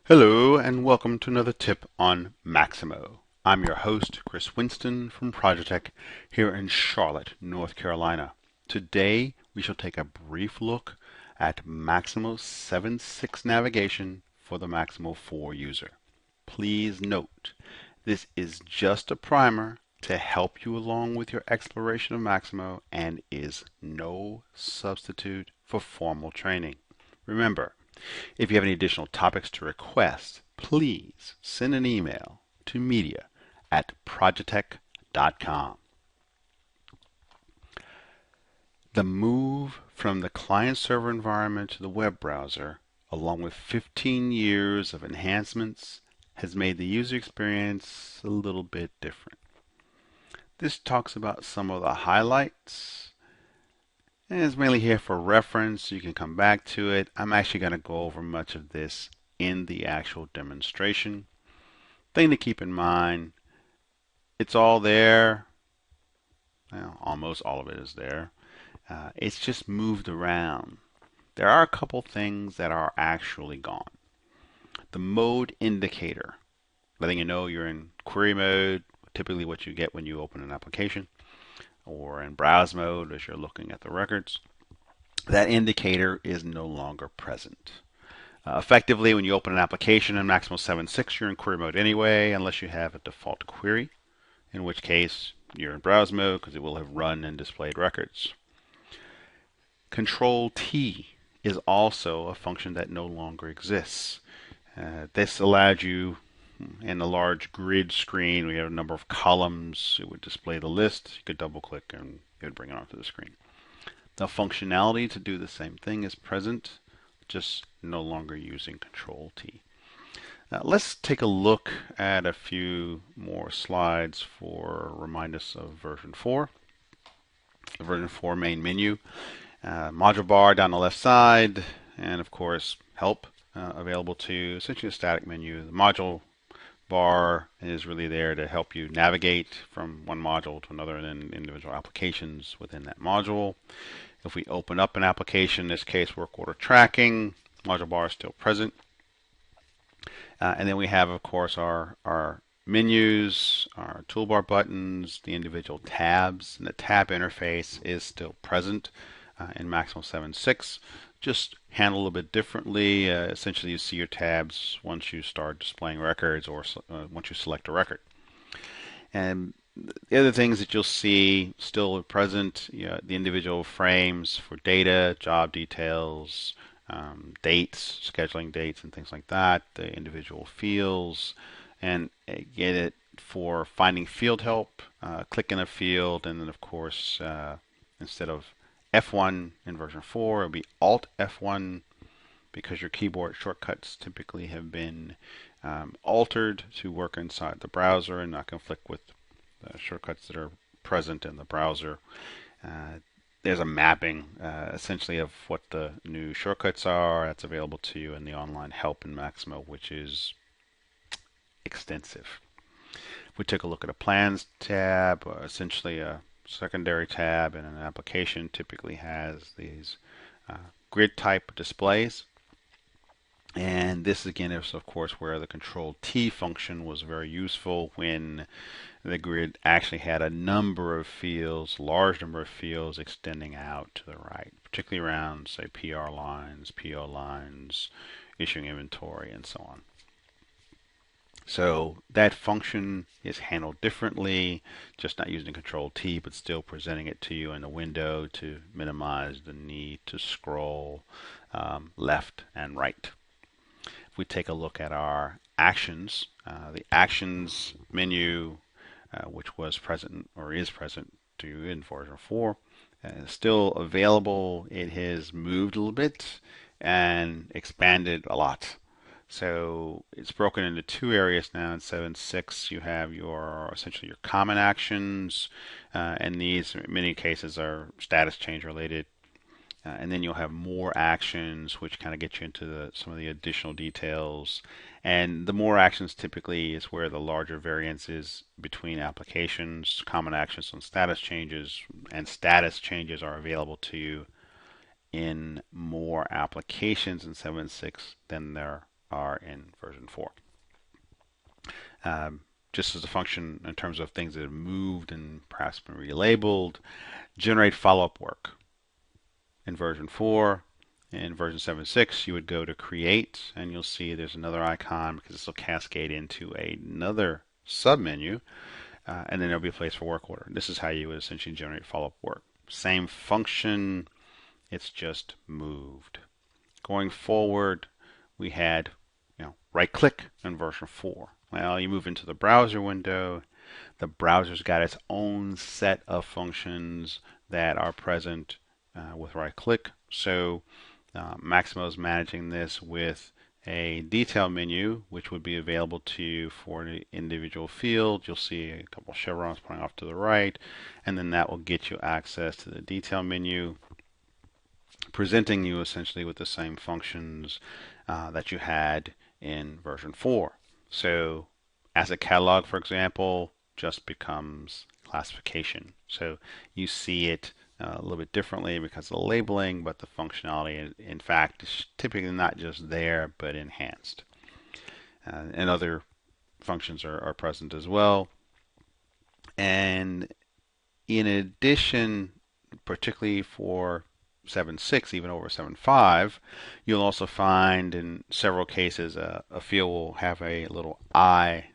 Hello and welcome to another tip on Maximo. I'm your host, Chris Winston from Projetech here in Charlotte, North Carolina. Today we shall take a brief look at Maximo 7.6 navigation for the Maximo 4 user. Please note, this is just a primer to help you along with your exploration of Maximo and is no substitute for formal training. Remember, if you have any additional topics to request, please send an email to media@projetech.com. The move from the client-server environment to the web browser, along with 15 years of enhancements, has made the user experience a little bit different. This talks about some of the highlights, and it's mainly here for reference. You can come back to it. I'm actually going to go over much of this in the actual demonstration. Thing to keep in mind, it's all there. Well, almost all of it is there. It's just moved around. There are a couple things that are actually gone. The mode indicator, letting you know you're in query mode, typically what you get when you open an application, or in browse mode as you're looking at the records. That indicator is no longer present. Effectively, when you open an application in Maximo 7.6, you're in query mode anyway, unless you have a default query, in which case you're in browse mode because it will have run and displayed records. Control T is also a function that no longer exists. This allowed you, in the large grid screen, we have a number of columns. It would display the list. You could double click and it would bring it onto the screen. The functionality to do the same thing is present, just no longer using Control T. Let's take a look at a few more slides for remind us of version 4. The version 4 main menu. Module bar down the left side, and of course help available to you. Essentially a static menu. The module bar is really there to help you navigate from one module to another and then individual applications within that module. If we open up an application, in this case work order tracking, module bar is still present. And then we have, of course, our menus, our toolbar buttons, the individual tabs, and the tab interface is still present in Maximo 7.6, just handled a little bit differently. Essentially, you see your tabs once you start displaying records or once you select a record. And the other things that you'll see still present, the individual frames for data, job details, dates, scheduling dates, and things like that, the individual fields, and get it for finding field help, click in a field, and then of course, instead of F1 in version 4, it'll be Alt F1 because your keyboard shortcuts typically have been altered to work inside the browser and not conflict with the shortcuts that are present in the browser. There's a mapping essentially of what the new shortcuts are that's available to you in the online help in Maximo, which is extensive. If we take a look at a plans tab, essentially a secondary tab in an application typically has these grid type displays. And this again is of course where the Control T function was very useful when the grid actually had a number of fields, large number of fields extending out to the right, particularly around say PR lines, PO lines, issuing inventory, and so on. So that function is handled differently, just not using Control T, but still presenting it to you in the window to minimize the need to scroll left and right. If we take a look at our actions, the actions menu, which was present or is present to you in version 4, is still available. It has moved a little bit and expanded a lot. So it's broken into two areas now. In 7.6, you have your essentially your common actions, and these in many cases are status change related. And then you'll have more actions, which kind of get you into some of the additional details. And the more actions typically is where the larger variance is between applications. Common actions and status changes are available to you in more applications in 7.6 than there are in version 4. Um, just as a function in terms of things that have moved and perhaps been relabeled, generate follow-up work. In version 4, in version 7.6, you would go to create, and you'll see there's another icon because this will cascade into another submenu, and then there'll be a place for work order. This is how you would essentially generate follow-up work. Same function, it's just moved. Going forward, we had right-click in version 4. Well, you move into the browser window. The browser's got its own set of functions that are present with right-click. So Maximo is managing this with a detail menu, which would be available to you for an individual field. You'll see a couple of chevrons pointing off to the right, and then that will get you access to the detail menu, presenting you essentially with the same functions that you had in version 4. So asset catalog, for example, just becomes classification. So you see it a little bit differently because of the labeling, but the functionality, in fact, is typically not just there, but enhanced. And other functions are present as well. And in addition, particularly for 7.6, even over 7.5, you'll also find in several cases a field will have a little eye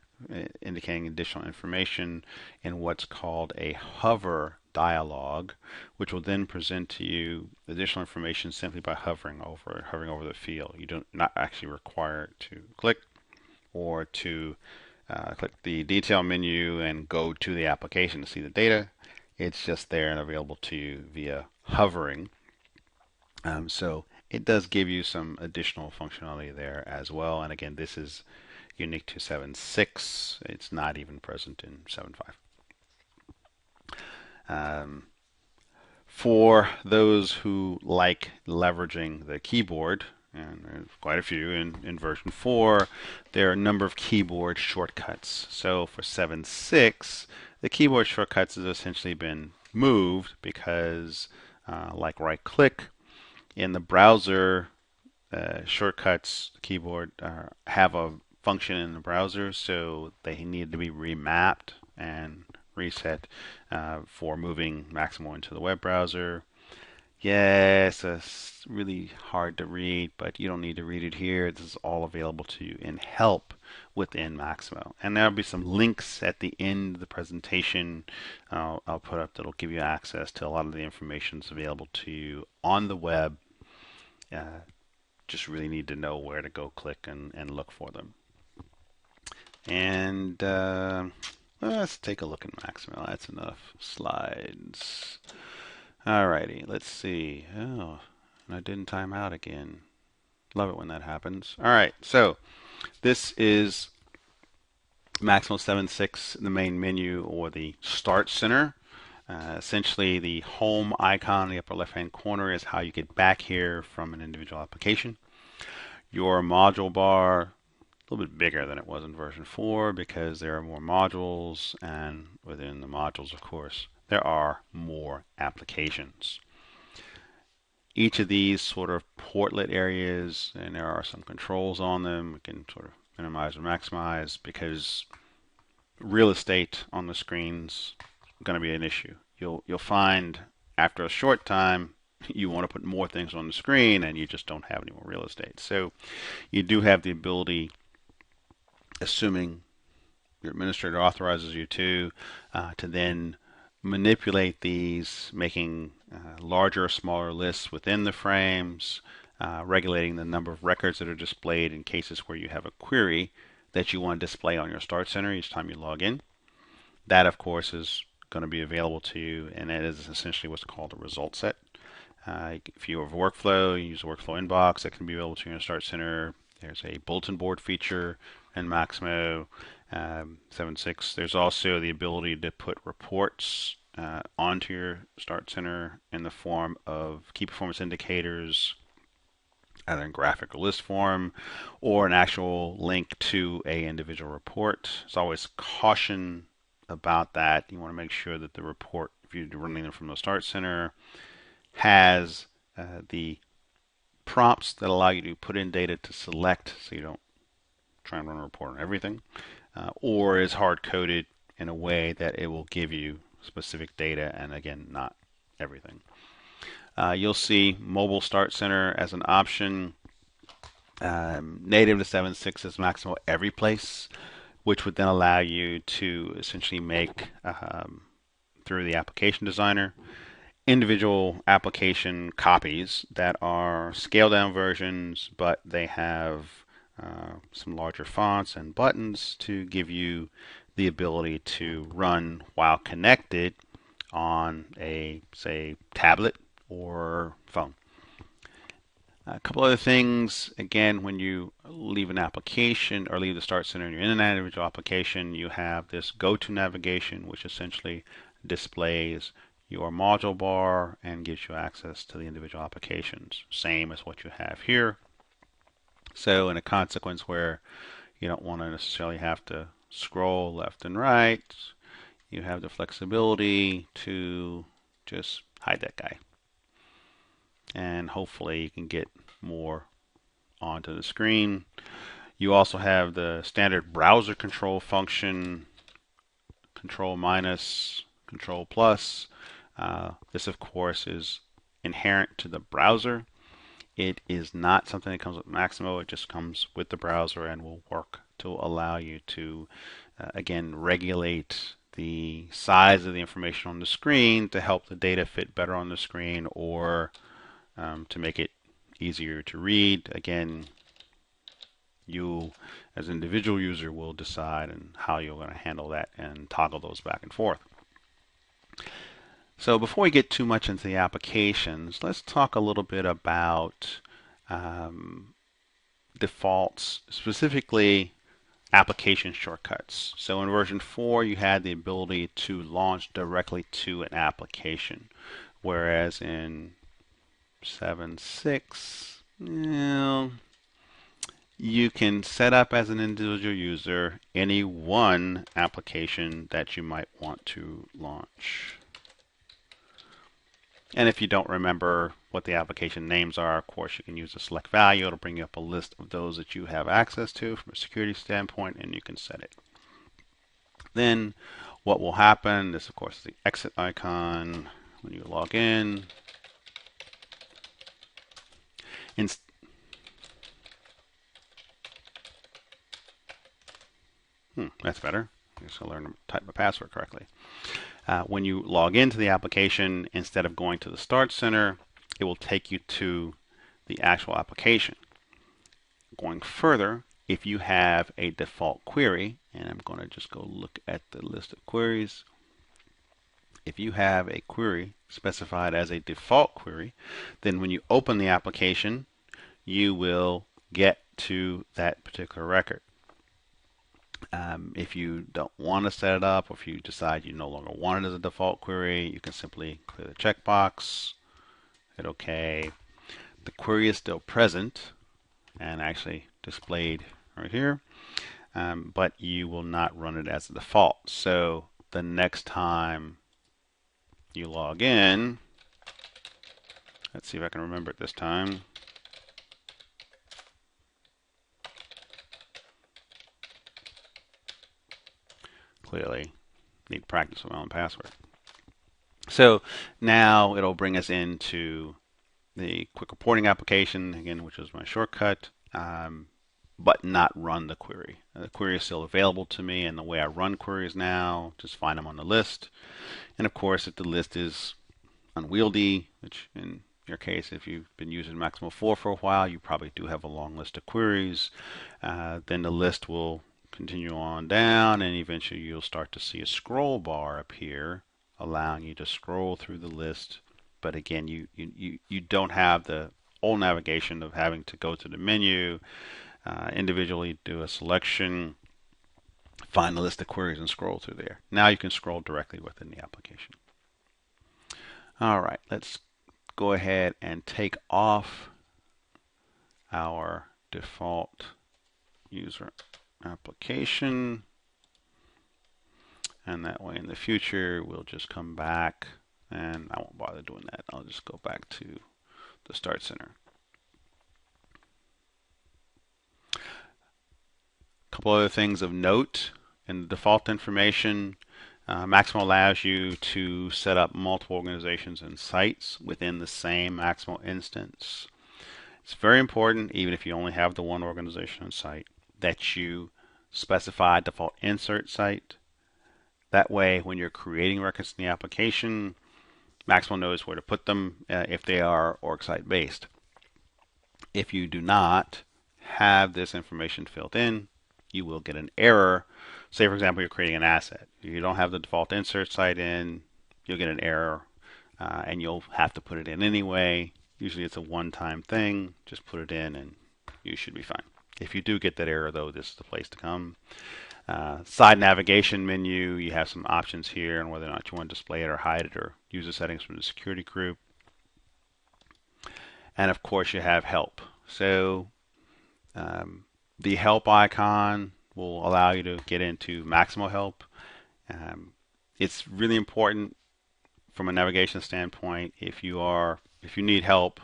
indicating additional information in what's called a hover dialog, which will then present to you additional information simply by hovering over the field. You don't not actually require to click or to click the detail menu and go to the application to see the data. It's just there and available to you via hovering. So it does give you some additional functionality there as well. And again, this is unique to 7.6. It's not even present in 7.5. For those who like leveraging the keyboard, and there's quite a few in version 4, there are a number of keyboard shortcuts. So for 7.6, the keyboard shortcuts has essentially been moved because, like right-click, in the browser, shortcuts keyboard have a function in the browser, so they need to be remapped and reset for moving Maximo into the web browser. Yes, it's really hard to read, but you don't need to read it here. This is all available to you in help within Maximo. And there'll be some links at the end of the presentation I'll put up that'll give you access to a lot of the information that's available to you on the web. Just really need to know where to go click and look for them. And let's take a look at Maximo. That's enough slides. Alrighty, let's see. Oh, and I didn't time out again. Love it when that happens. Alright, so this is Maximo 7.6, the main menu or the Start Center. Essentially, the home icon in the upper left-hand corner is how you get back here from an individual application. Your module bar, a little bit bigger than it was in version 4 because there are more modules, and within the modules, of course, there are more applications. Each of these sort of portlet areas, and there are some controls on them, we can sort of minimize or maximize because real estate on the screen's going to be an issue. You'll find after a short time you want to put more things on the screen and you just don't have any more real estate. So you do have the ability, assuming your administrator authorizes you to then manipulate these, making larger or smaller lists within the frames, regulating the number of records that are displayed in cases where you have a query that you want to display on your Start Center each time you log in. That, of course, is going to be available to you, and it is essentially what's called a result set. If you have a workflow, you use a workflow inbox that can be available to you in Start Center. There's a bulletin board feature in Maximo 7.6. There's also the ability to put reports onto your Start Center in the form of key performance indicators, either in graphic or list form, or an actual link to a individual report. There's always caution about that. You want to make sure that the report, if you're running them from the Start Center, has the prompts that allow you to put in data to select, so you don't try and run a report on everything, or is hard coded in a way that it will give you specific data and again, not everything. You'll see Mobile Start Center as an option. Native to 7.6 is Maximo every place, which would then allow you to essentially make, through the application designer, individual application copies that are scaled down versions, but they have some larger fonts and buttons to give you the ability to run while connected on a, say, tablet or phone. A couple other things, again, when you leave an application or leave the Start Center and you're in an individual application, you have this go-to navigation, which essentially displays your module bar and gives you access to the individual applications, same as what you have here. So in a consequence where you don't want to necessarily have to scroll left and right, you have the flexibility to just hide that guy. And hopefully you can get more onto the screen. You also have the standard browser control function, control minus, control plus. This, of course, is inherent to the browser. It is not something that comes with Maximo. It just comes with the browser and will work to allow you to, again, regulate the size of the information on the screen to help the data fit better on the screen, or to make it easier to read. Again, you as an individual user will decide and how you're going to handle that and toggle those back and forth. So before we get too much into the applications, let's talk a little bit about defaults, specifically application shortcuts. So in version 4, you had the ability to launch directly to an application, whereas in 7.6, you can set up as an individual user any one application that you might want to launch. And if you don't remember what the application names are, of course, you can use the select value. It'll bring you up a list of those that you have access to from a security standpoint, and you can set it. Then what will happen, this of course is the exit icon when you log in. That's better. I guess I'll learn to type my password correctly. When you log into the application, instead of going to the Start Center, it will take you to the actual application. Going further, if you have a default query, and I'm going to just go look at the list of queries. If you have a query specified as a default query, then when you open the application, you will get to that particular record. If you don't want to set it up, or if you decide you no longer want it as a default query, you can simply clear the checkbox, hit OK. The query is still present and actually displayed right here, but you will not run it as a default. So the next time you log in, let's see if I can remember it this time. Clearly need practice with my own password. So now it'll bring us into the quick reporting application, again, which is my shortcut, but not run the query. The query is still available to me, and the way I run queries now, just find them on the list. And of course, if the list is unwieldy, which in your case, if you've been using Maximo 4 for a while, you probably do have a long list of queries, then the list will continue on down, and eventually you'll start to see a scroll bar appear, allowing you to scroll through the list. But again, you don't have the old navigation of having to go to the menu, individually do a selection, find the list of queries, and scroll through there. Now you can scroll directly within the application. All right, let's go ahead and take off our default user application, and that way in the future we'll just come back, and I won't bother doing that. I'll just go back to the Start Center. couple other things of note in the default information. Maximo allows you to set up multiple organizations and sites within the same Maximo instance. It's very important, even if you only have the one organization and site, that you specify default insert site. That way, when you're creating records in the application, Maximo knows where to put them if they are org site based. If you do not have this information filled in, you will get an error. Say, for example, you're creating an asset. You don't have the default insert site in, you'll get an error, and you'll have to put it in anyway. Usually it's a one-time thing. Just put it in and you should be fine. If you do get that error, though, this is the place to come. Side navigation menu, you have some options here on whether or not you want to display it or hide it or use the settings from the security group. And of course, you have help. So the help icon will allow you to get into Maximo help. It's really important from a navigation standpoint. If you need help,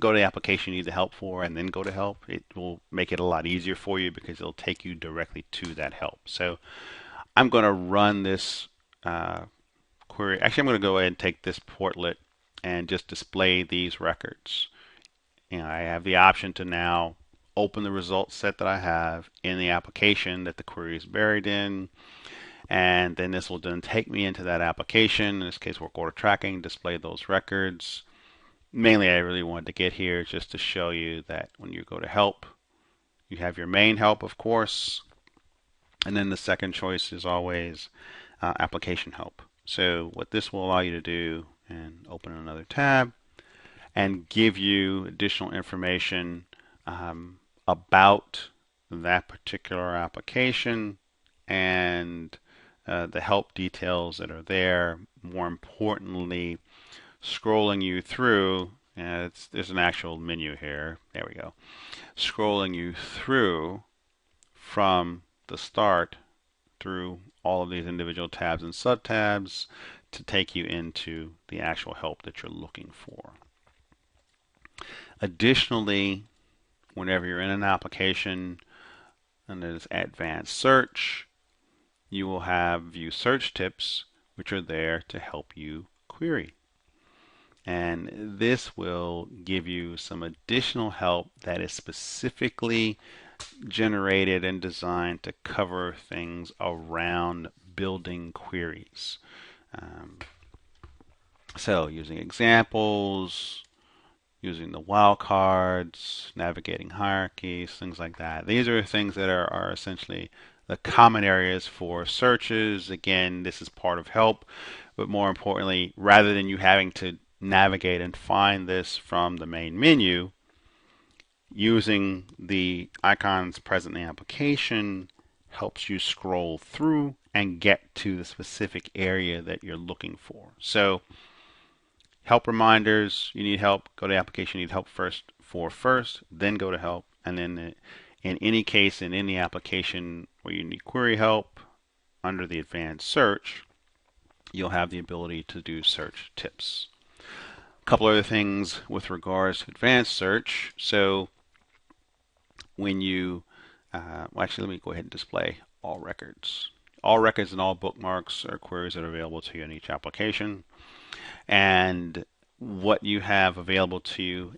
go to the application you need the help for and then go to help. It will make it a lot easier for you because it'll take you directly to that help. So I'm going to run this query. Actually, I'm going to go ahead and take this portlet and just display these records. I have the option to now open the results set that I have in the application that the query is buried in, and then this will then take me into that application, in this case work order tracking, display those records. Mainly I really wanted to get here just to show you that when you go to help, you have your main help, of course, and then the second choice is always application help. So what this will allow you to do, and open another tab, and give you additional information about that particular application and the help details that are there. More importantly, scrolling you through, there's an actual menu here. There we go. Scrolling you through from the start through all of these individual tabs and subtabs to take you into the actual help that you're looking for. Additionally, whenever you're in an application and there's advanced search, you will have view search tips, which are there to help you query. And this will give you some additional help that is specifically generated and designed to cover things around building queries. So using examples, using the wildcards, navigating hierarchies, things like that. These are things that are essentially the common areas for searches. Again, this is part of help, but more importantly, rather than you having to navigate and find this from the main menu, using the icons present in the application helps you scroll through and get to the specific area that you're looking for. So help reminders, you need help, go to application, you need help first, then go to help, and then in any case in any application where you need query help, under the advanced search, you'll have the ability to do search tips. A couple other things with regards to advanced search. So when you, actually let me go ahead and display all records. All records and all bookmarks are queries that are available to you in each application. And what you have available to you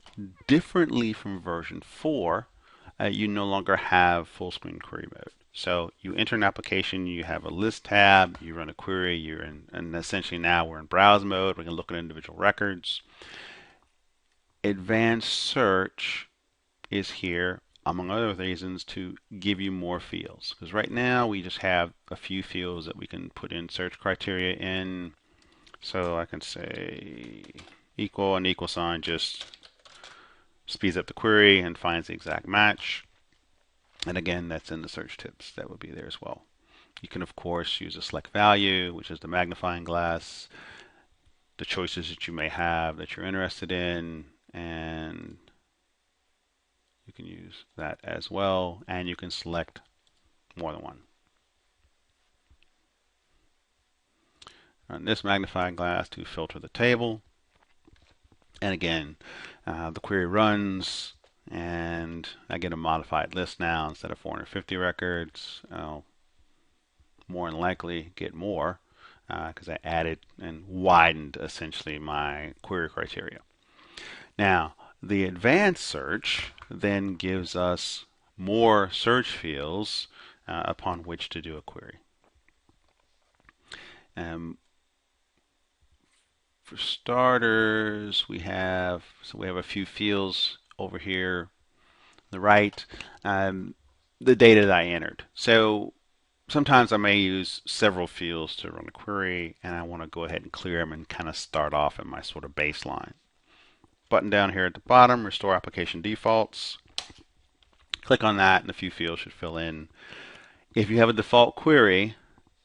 differently from version 4, you no longer have full screen query mode. So you enter an application, you have a list tab, you run a query, you're in, and essentially now we're in browse mode. We can look at individual records. Advanced search is here, among other reasons, to give you more fields. Because right now we just have a few fields that we can put in search criteria in. So I can say equal, and equal sign just speeds up the query and finds the exact match. And again, that's in the search tips. That would be there as well. You can, of course, use a select value, which is the magnifying glass, the choices that you may have that you're interested in, and you can use that as well. And you can select more than one. Run this magnifying glass to filter the table. And again, the query runs, and I get a modified list now. Instead of 450 records, I'll more than likely get more because I added and widened essentially my query criteria. Now, the advanced search then gives us more search fields upon which to do a query. Um, for starters, we have a few fields over here on the right. The data that I entered. So sometimes I may use several fields to run a query, and I want to go ahead and clear them and kind of start off at my sort of baseline. Button down here at the bottom, Restore Application Defaults. Click on that, and a few fields should fill in. If you have a default query,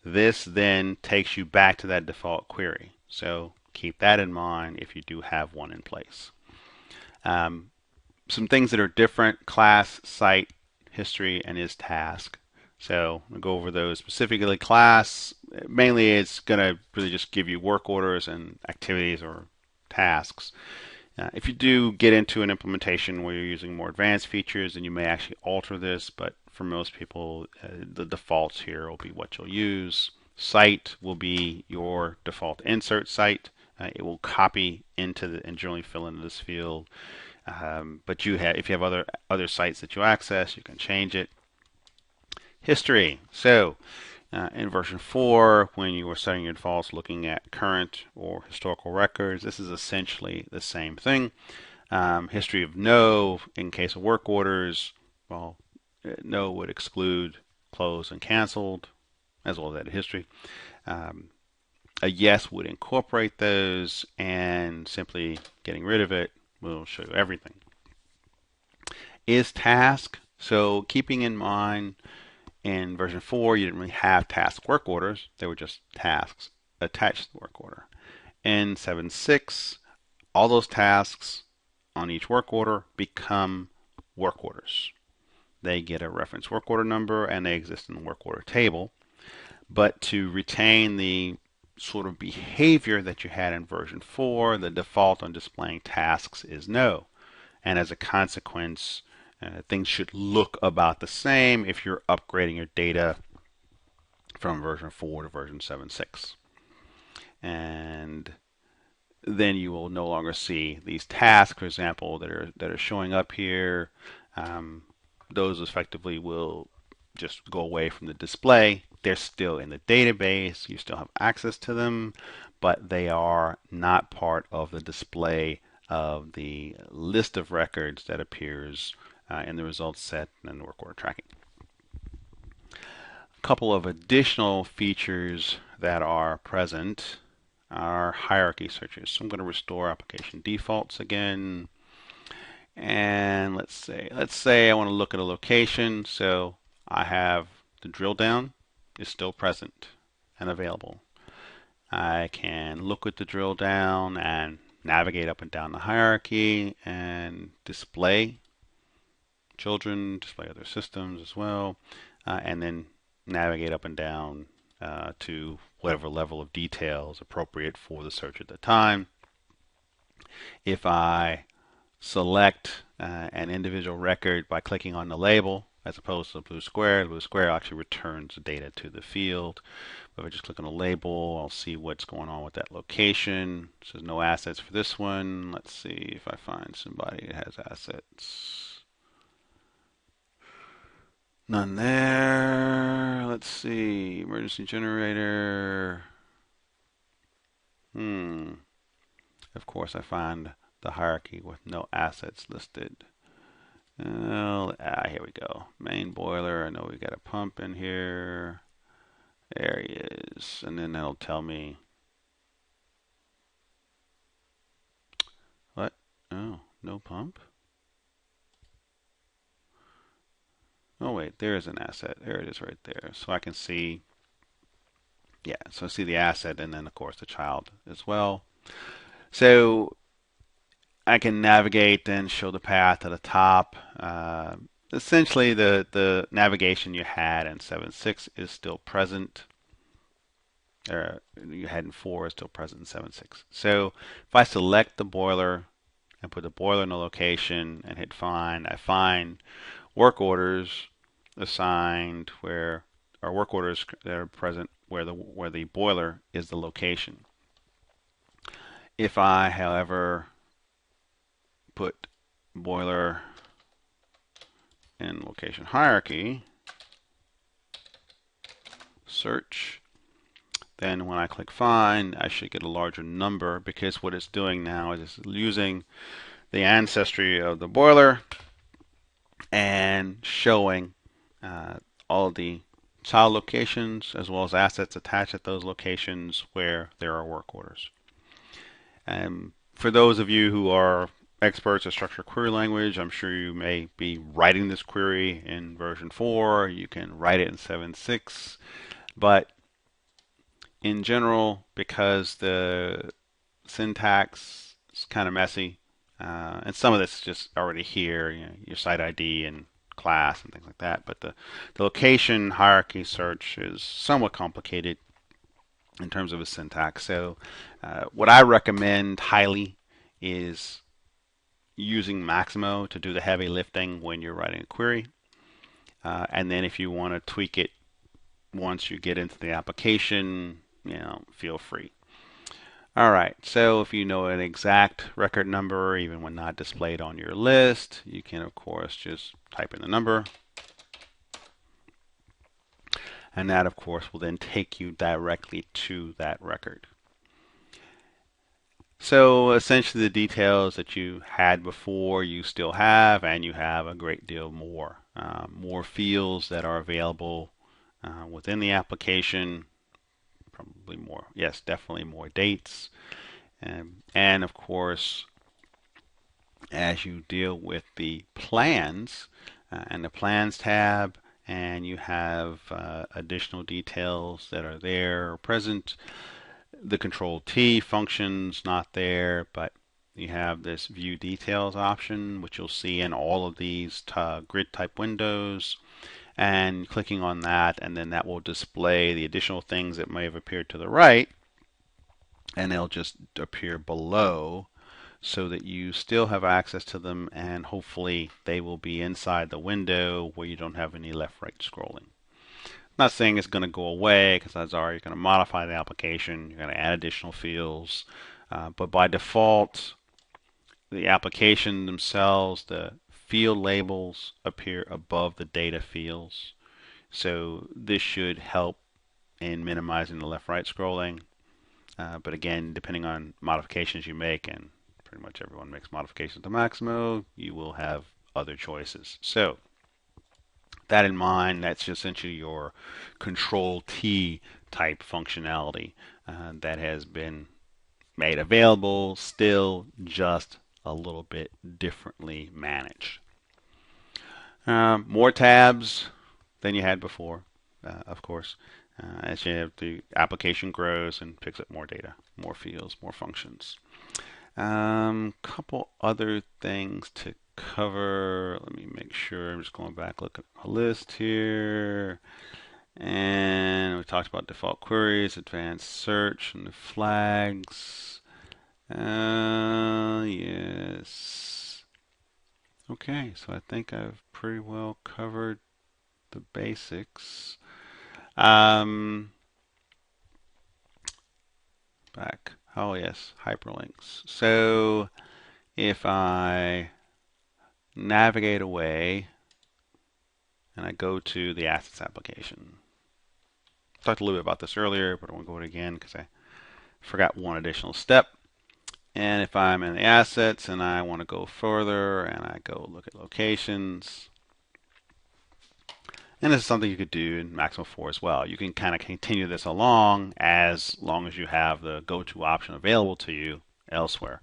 this then takes you back to that default query. So keep that in mind if you do have one in place. Some things that are different: class, site, history, and is task. So we'll go over those specifically. Class, mainly it's going to really just give you work orders and activities or tasks. If you do get into an implementation where you're using more advanced features, then you may actually alter this, but for most people, the defaults here will be what you'll use. Site will be your default insert site. It will copy into and generally fill into this field. But if you have other sites that you access, you can change it. History. So in version 4, when you were setting your defaults looking at current or historical records, this is essentially the same thing. History of no, in case of work orders, well, no would exclude closed and canceled, as well as that history. A yes would incorporate those, and simply getting rid of it will show you everything. Is task. So keeping in mind, in version 4, you didn't really have task work orders. They were just tasks attached to the work order. In 7.6, all those tasks on each work order become work orders. They get a reference work order number, and they exist in the work order table. But to retain the sort of behavior that you had in version 4, the default on displaying tasks is no. And as a consequence, things should look about the same if you're upgrading your data from version 4 to version 7.6. And then you will no longer see these tasks, for example, that are showing up here. Those effectively will just go away from the display. They're still in the database. You still have access to them, but they are not part of the display of the list of records that appears in the results set and the work order tracking. A couple of additional features that are present are hierarchy searches. So I'm going to restore application defaults again. And let's say I want to look at a location. So I have the drill down is still present and available. I can look at the drill down and navigate up and down the hierarchy and display children, display other systems as well, and then navigate up and down to whatever level of detail is appropriate for the search at the time. If I select an individual record by clicking on the label as opposed to the blue square actually returns the data to the field. But if I just click on the label, I'll see what's going on with that location. It says no assets for this one. Let's see if I find somebody that has assets. None there. Let's see. Emergency generator. Of course, I find the hierarchy with no assets listed. Here we go. Main boiler. I know we got a pump in here. There he is. And then that'll tell me. What? Oh, no pump? Oh, wait. There's an asset. There it is right there. So I can see. Yeah, so I see the asset and then, of course, the child as well. So I can navigate and show the path at the top. Essentially, the navigation you had in 7.6 is still present. You had in 4 is still present in 7.6. So if I select the boiler and put the boiler in the location and hit find, I find work orders assigned where, or work orders that are present where the boiler is the location. If I, however, put boiler in location hierarchy, search, then when I click find, I should get a larger number, because what it's doing now is it's using the ancestry of the boiler and showing all the child locations as well as assets attached at those locations where there are work orders. And for those of you who are experts of structured query language, I'm sure you may be writing this query in version 4. You can write it in 7.6. But in general, because the syntax is kind of messy, and some of this is just already here, your site ID and class and things like that. But the location hierarchy search is somewhat complicated in terms of its syntax. So what I recommend highly is using Maximo to do the heavy lifting when you're writing a query. And then if you want to tweak it once you get into the application, feel free. All right, so if you know an exact record number, even when not displayed on your list, you can, of course, just type in the number. And that, of course, will then take you directly to that record. So essentially the details that you had before you still have, and you have a great deal more. More fields that are available within the application, probably more, yes, definitely more dates. And of course, as you deal with the plans and the plans tab, and you have additional details that are there or present, the Control T function's not there, but you have this View Details option, which you'll see in all of these grid type windows. And clicking on that, and then that will display the additional things that may have appeared to the right, and they'll just appear below so that you still have access to them, and hopefully they will be inside the window where you don't have any left-right scrolling. I'm not saying it's going to go away, because odds are you're going to modify the application, you're going to add additional fields, but by default, the application themselves, the field labels appear above the data fields. So this should help in minimizing the left-right scrolling. But again, depending on modifications you make, and pretty much everyone makes modifications to Maximo, you will have other choices. So that in mind, that's essentially your Control T type functionality that has been made available, still just a little bit differently managed. More tabs than you had before, of course, as you have the application grows and picks up more data, more fields, more functions. Couple other things to cover. Let me make sure. I'm just going back, look at the list here. And we talked about default queries, advanced search, and the flags. Yes. Okay, so I think I've pretty well covered the basics. Back. Oh yes, hyperlinks. So if I navigate away and I go to the assets application. I talked a little bit about this earlier, but I won't go over it again because I forgot one additional step. And if I'm in the assets and I want to go further and I go look at locations, and this is something you could do in Maximo 4 as well. You can kind of continue this along as long as you have the go-to option available to you elsewhere.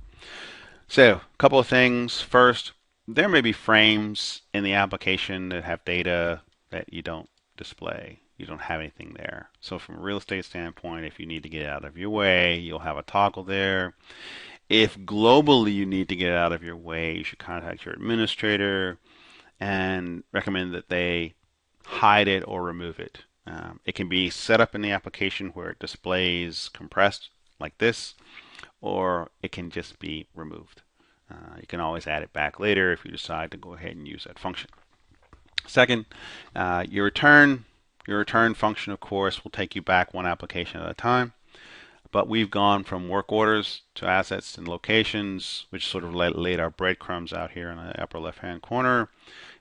So, a couple of things. First, there may be frames in the application that have data that you don't display. You don't have anything there. So from a real estate standpoint, if you need to get out of your way, you'll have a toggle there. If globally you need to get out of your way, you should contact your administrator and recommend that they hide it or remove it. It can be set up in the application where it displays compressed like this, or it can just be removed. You can always add it back later if you decide to go ahead and use that function. Second, your return function, of course, will take you back one application at a time. But we've gone from work orders to assets and locations, which sort of laid our breadcrumbs out here in the upper left-hand corner.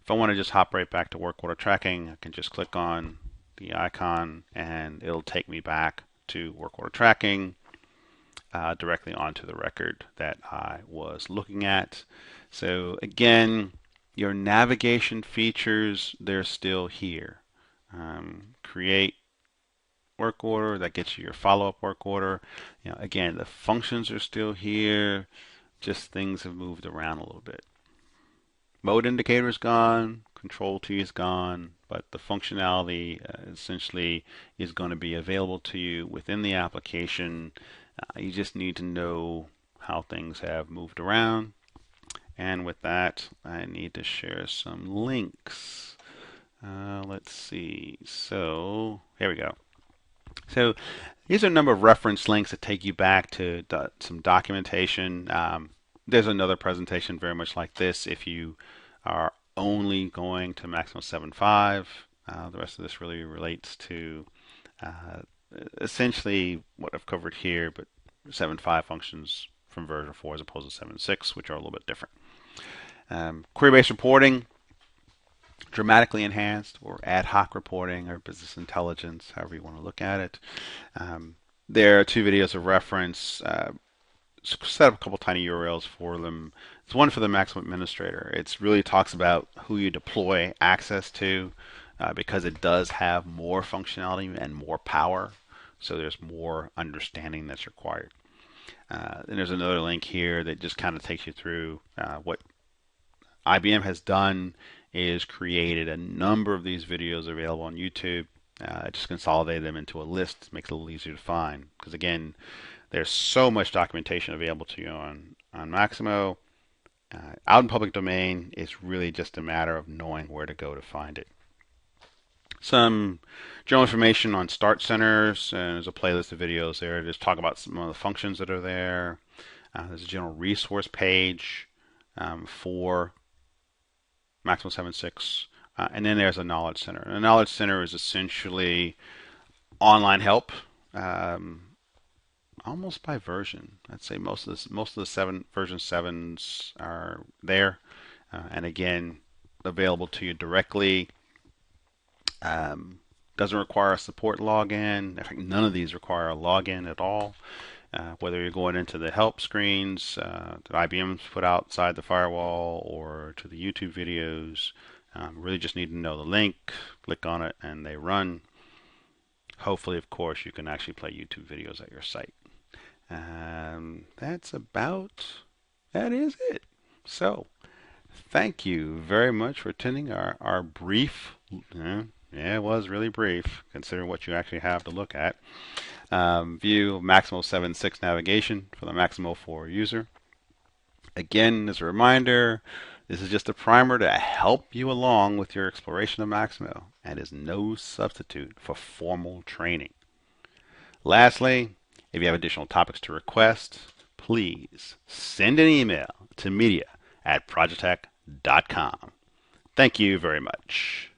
If I want to just hop right back to work order tracking, I can just click on the icon and it'll take me back to work order tracking directly onto the record that I was looking at. So again, your navigation features, they're still here. Create work order, that gets you your follow-up work order. Again, the functions are still here, just things have moved around a little bit. Mode indicator is gone, control T is gone, but the functionality essentially is going to be available to you within the application. You just need to know how things have moved around. And with that, I need to share some links. Let's see. So here we go. So these are a number of reference links that take you back to some documentation. There's another presentation very much like this if you are only going to Maximo 7.5. The rest of this really relates to essentially what I've covered here, but 7.5 functions from version 4 as opposed to 7.6, which are a little bit different. Query-based reporting, dramatically enhanced, or ad hoc reporting, or business intelligence, however you want to look at it. There are two videos of reference. Set up a couple tiny URLs for them. It's one for the Maximo administrator. It really talks about who you deploy access to because it does have more functionality and more power. So there's more understanding that's required. And there's another link here that just kind of takes you through what IBM has done is created a number of these videos available on YouTube. Just consolidated them into a list, makes it a little easier to find. Because again, there's so much documentation available to you on Maximo. Out in public domain, it's really just a matter of knowing where to go to find it. Some general information on Start Centers, and there's a playlist of videos there. Just talk about some of the functions that are there. There's a general resource page for Maximo 7.6, and then there's a Knowledge Center. And a Knowledge Center is essentially online help, almost by version. I'd say most of the version 7s are there, and again, available to you directly. Doesn't require a support login. In fact, none of these require a login at all. Whether you're going into the help screens that IBM's put outside the firewall or to the YouTube videos, really just need to know the link, click on it, and they run. Hopefully, of course, you can actually play YouTube videos at your site. That is it. So, thank you very much for attending our brief, yeah, it was really brief, considering what you actually have to look at. View of Maximo 7.6 navigation for the Maximo 4 user. Again, as a reminder, this is just a primer to help you along with your exploration of Maximo and is no substitute for formal training. Lastly, if you have additional topics to request, please send an email to media@projetech.com. Thank you very much.